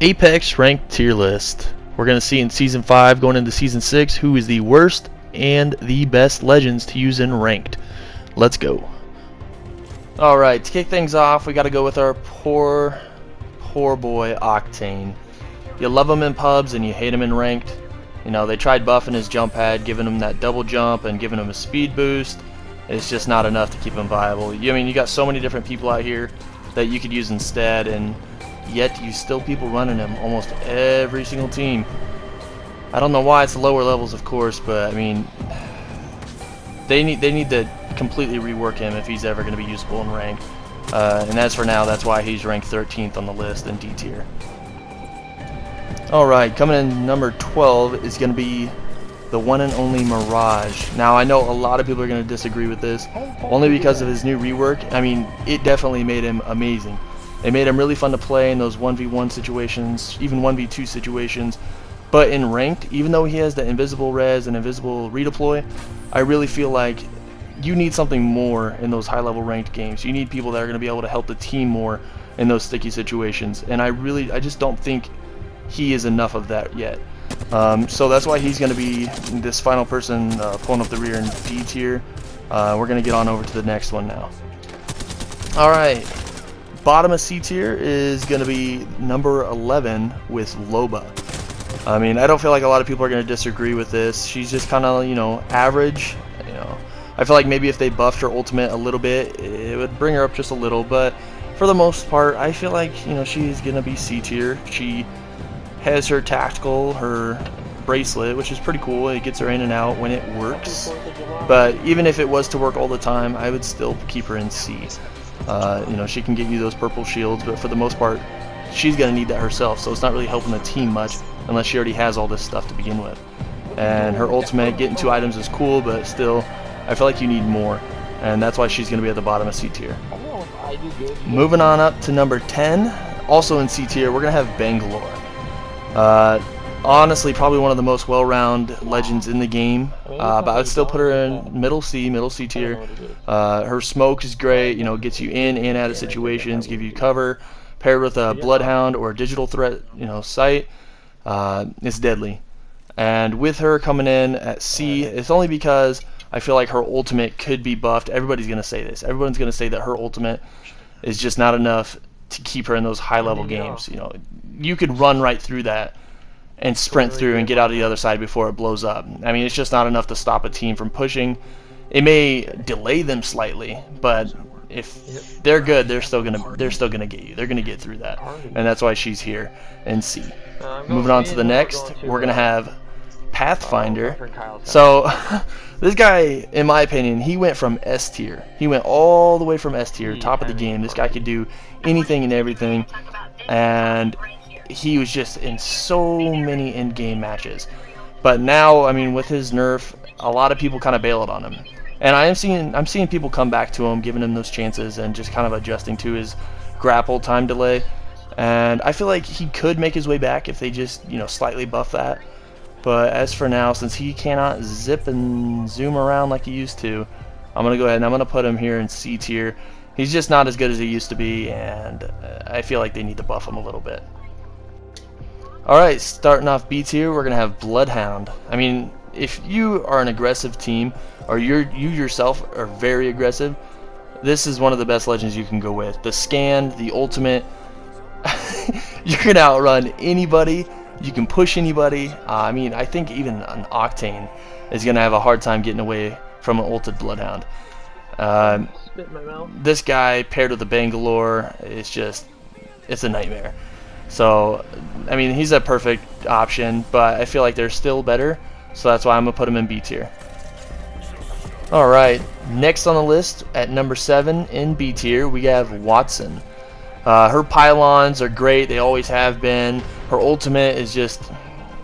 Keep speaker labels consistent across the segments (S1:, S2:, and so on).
S1: Apex ranked tier list. We're going to see in Season 5 going into Season 6 who is the worst and the best legends to use in ranked. Let's go. Alright, to kick things off, we got to go with our poor boy Octane. You love him in pubs and you hate him in ranked. You know, they tried buffing his jump pad, giving him that double jump and giving him a speed boost. It's just not enough to keep him viable. I mean, you got so many different people out here that you could use instead, and yet you still people running him almost every single team. I don't know why. It's the lower levels, of course, but I mean, they need to completely rework him if he's ever going to be usable in ranked. And as for now, that's why he's ranked 13th on the list in D tier. Alright, coming in number 12 is going to be the one and only Mirage. Now, I know a lot of people are going to disagree with this, only because of his new rework. I mean, it definitely made him amazing. It made him really fun to play in those 1v1 situations, even 1v2 situations. But in ranked, even though he has the invisible res and invisible redeploy, I really feel like you need something more in those high-level ranked games. You need people that are going to be able to help the team more in those sticky situations. And I just don't think he is enough of that yet. So that's why he's going to be this final person pulling up the rear in D tier. We're going to get on over to the next one now. Alright, bottom of C tier is going to be number 11 with Loba. I mean, I don't feel like a lot of people are going to disagree with this. She's just kind of, you know, average. You know, I feel like maybe if they buffed her ultimate a little bit, it would bring her up just a little. But for the most part, I feel like, you know, she's going to be C tier. She has her tactical, her bracelet, which is pretty cool. It gets her in and out when it works. But even if it was to work all the time, I would still keep her in C. You know, she can get you those purple shields, but for the most part, she's going to need that herself. So it's not really helping the team much unless she already has all this stuff to begin with. And her ultimate, getting 2 items is cool, but still, I feel like you need more. And that's why she's going to be at the bottom of C tier. Moving on up to number 10, also in C tier, we're going to have Bangalore. Honestly, probably one of the most well-rounded legends in the game, but I would still put her in middle C tier. Her smoke is great, you know, gets you in and out of situations, give you cover. Paired with a Bloodhound or a digital threat, you know, sight, it's deadly. And with her coming in at C, it's only because I feel like her ultimate could be buffed. Everybody's going to say this. Everyone's going to say that her ultimate is just not enough to keep her in those high-level games. You know, you could run right through that and sprint through and get out of the other side before it blows up. I mean, it's just not enough to stop a team from pushing. It may delay them slightly, but if they're good, they're still gonna get you. They're gonna get through that, and that's why she's here in C. Moving on to the next, we're gonna have Pathfinder. So this guy, in my opinion, he went from S tier. He went all the way from S tier, top of the game. This guy could do anything and everything, and he was just in so many in-game matches. But now, I mean, with his nerf, a lot of people kind of bailed on him. And I'm seeing people come back to him, giving him those chances, and just kind of adjusting to his grapple time delay. And I feel like he could make his way back if they just, you know, slightly buff that. But as for now, since he cannot zip and zoom around like he used to, I'm gonna go ahead and I'm gonna put him here in C tier. He's just not as good as he used to be, and I feel like they need to buff him a little bit. Alright, starting off B tier, we're gonna have Bloodhound. I mean, if you are an aggressive team, or you yourself are very aggressive, this is one of the best legends you can go with. The scan, the ultimate, you can outrun anybody, you can push anybody. I mean, I think even an Octane is going to have a hard time getting away from an ulted Bloodhound. This guy paired with the Bangalore, it's a nightmare. So, I mean, he's a perfect option, but I feel like they're still better, so that's why I'm going to put him in B tier. Alright, next on the list at number 7 in B tier, we have Watson. Her pylons are great, they always have been. Her ultimate is just,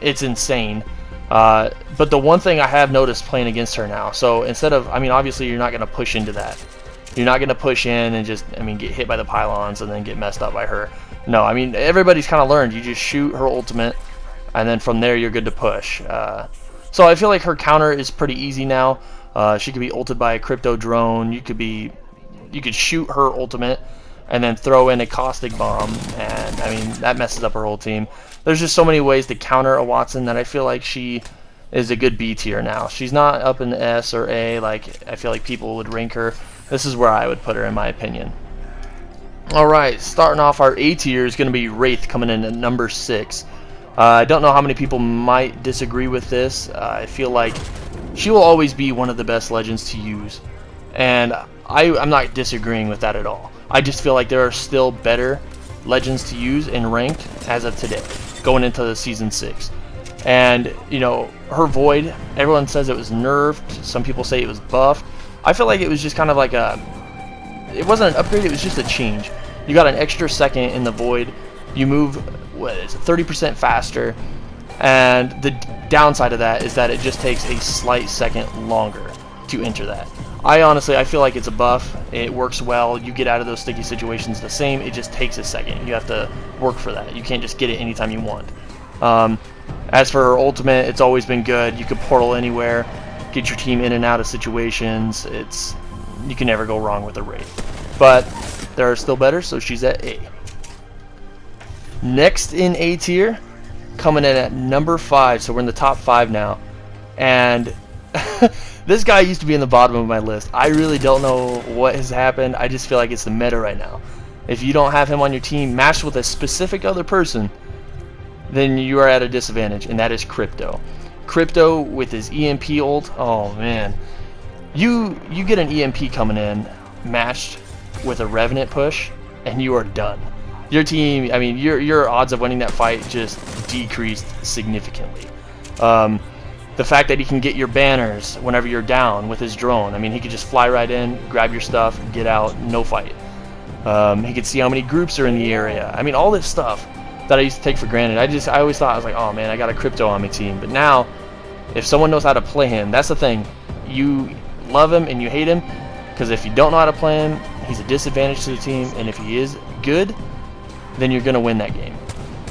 S1: it's insane. But the one thing I have noticed playing against her now, so instead of, I mean, obviously you're not going to push into that. You're not going to push in and just, I mean, get hit by the pylons and then get messed up by her. No, I mean, everybody's kind of learned. You just shoot her ultimate, and then from there you're good to push. So I feel like her counter is pretty easy now. She could be ulted by a crypto drone. You could shoot her ultimate, and then throw in a caustic bomb, and I mean that messes up her whole team. There's just so many ways to counter a Wattson that I feel like she is a good B tier now. She's not up in S or A like I feel like people would rank her. This is where I would put her in my opinion. Alright, starting off our A tier is going to be Wraith coming in at number 6. I don't know how many people might disagree with this. I feel like she will always be one of the best legends to use, and I'm not disagreeing with that at all. I just feel like there are still better legends to use in ranked as of today, going into the season 6. And you know, her Void, everyone says it was nerfed, some people say it was buffed. I feel like it was just kind of like it wasn't an upgrade, it was just a change. You got an extra second in the Void, you move, what is it, 30% faster, and the downside of that is that it just takes a slight second longer to enter that. I feel like it's a buff. It works well. You get out of those sticky situations the same. It just takes a second. You have to work for that. You can't just get it anytime you want. As for her ultimate, it's always been good. You can portal anywhere, get your team in and out of situations. You can never go wrong with a Wraith. But there are still better, so she's at A. Next in A tier, coming in at number 5, so we're in the top 5 now. And this guy used to be in the bottom of my list. I really don't know what has happened. I just feel like it's the meta right now. If you don't have him on your team matched with a specific other person, then you are at a disadvantage, and that is Crypto. Crypto with his EMP ult, oh man. You get an EMP coming in matched with a Revenant push, and you are done. Your team, I mean, your odds of winning that fight just decreased significantly. The fact that he can get your banners whenever you're down with his drone. I mean, he could just fly right in, grab your stuff, get out, no fight. He could see how many groups are in the area. I mean, all this stuff that I used to take for granted. I always thought, I was like, oh man, I got a Crypto on my team. But now, if someone knows how to play him, that's the thing. You love him and you hate him, because if you don't know how to play him, he's a disadvantage to the team, and if he is good, then you're going to win that game.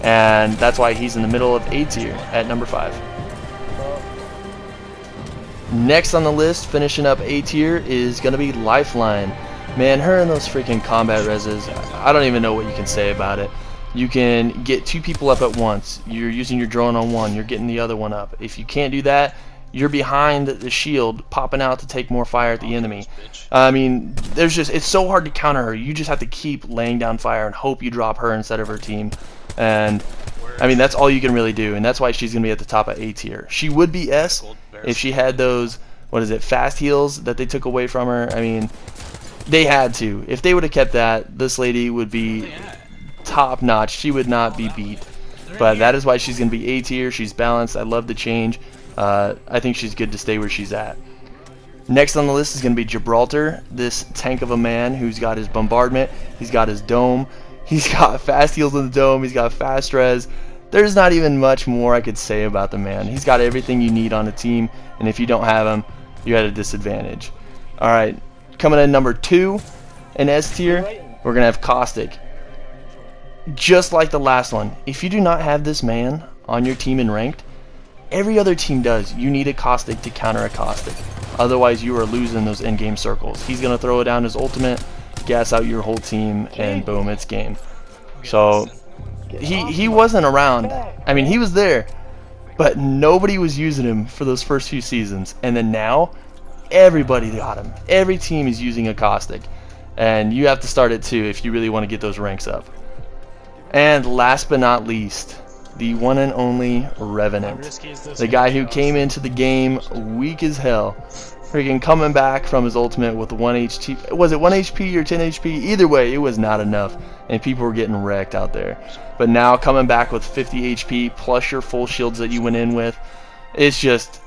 S1: And that's why he's in the middle of A tier at number 5. Next on the list, finishing up A tier, is going to be Lifeline. Man, her and those freaking combat reses, I don't even know what you can say about it. You can get 2 people up at once. You're using your drone on one, you're getting the other one up. If you can't do that, you're behind the shield, popping out to take more fire at the enemy. I mean, it's so hard to counter her. You just have to keep laying down fire and hope you drop her instead of her team. And I mean, that's all you can really do, and that's why she's going to be at the top of A tier. She would be S if she had those, fast heals that they took away from her. I mean, they had to. If they would have kept that, this lady would be top notch. She would not be beat. But that is why she's going to be A tier. She's balanced. I love the change. I think she's good to stay where she's at. Next on the list is going to be Gibraltar, this tank of a man who's got his bombardment, he's got his dome, he's got fast heals in the dome, he's got fast res. There's not even much more I could say about the man. He's got everything you need on a team, and if you don't have him, you're at a disadvantage. Alright, coming in number 2 in S tier, we're going to have Caustic. Just like the last one, if you do not have this man on your team in ranked, every other team does. You need a Caustic to counter a Caustic. Otherwise, you are losing those in-game circles. He's going to throw down his ultimate, gas out your whole team, and boom, it's game. So, he wasn't around. I mean, he was there, but nobody was using him for those first few seasons. And then now, everybody got him. Every team is using a Caustic. And you have to start it too if you really want to get those ranks up. And last but not least, the one and only Revenant. The guy who came into the game weak as hell. Freaking coming back from his ultimate with 1 HP. Was it 1 HP or 10 HP? Either way, it was not enough. And people were getting wrecked out there. But now coming back with 50 HP plus your full shields that you went in with. It's just,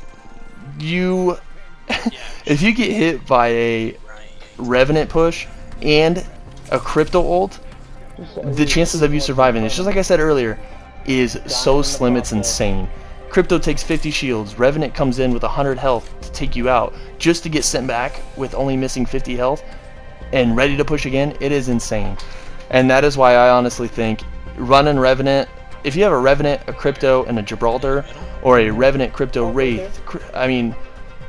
S1: if you get hit by a Revenant push and a Crypto ult, the chances of you surviving, it's just like I said earlier, is so slim it's insane. Crypto takes 50 shields, Revenant comes in with 100 health to take you out, just to get sent back with only missing 50 health and ready to push again. It is insane. And that is why I honestly think running Revenant, if you have a Revenant, a Crypto, and a Gibraltar, or a Revenant, Crypto, Wraith, I mean,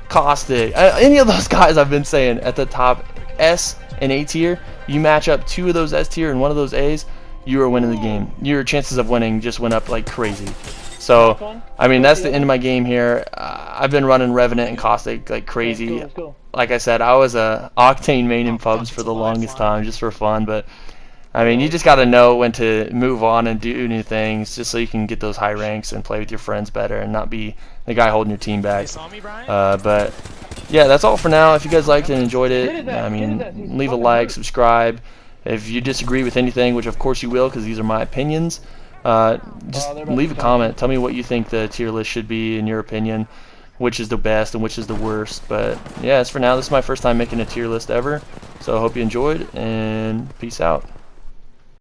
S1: Caustic, any of those guys I've been saying at the top S and A tier, you match up 2 of those S tier and 1 of those A's, you are winning the game. Your chances of winning just went up like crazy. So, I mean, that's the end of my game here. I've been running Revenant and Caustic like crazy. Like I said, I was a Octane main in pubs for the longest time just for fun, but I mean, you just got to know when to move on and do new things just so you can get those high ranks and play with your friends better and not be the guy holding your team back. But yeah, that's all for now. If you guys liked and enjoyed it, I mean, leave a like, subscribe. If you disagree with anything, which of course you will because these are my opinions, just leave a comment. Tell me what you think the tier list should be in your opinion, which is the best and which is the worst. But yeah, as for now, this is my first time making a tier list ever, so I hope you enjoyed, and peace out.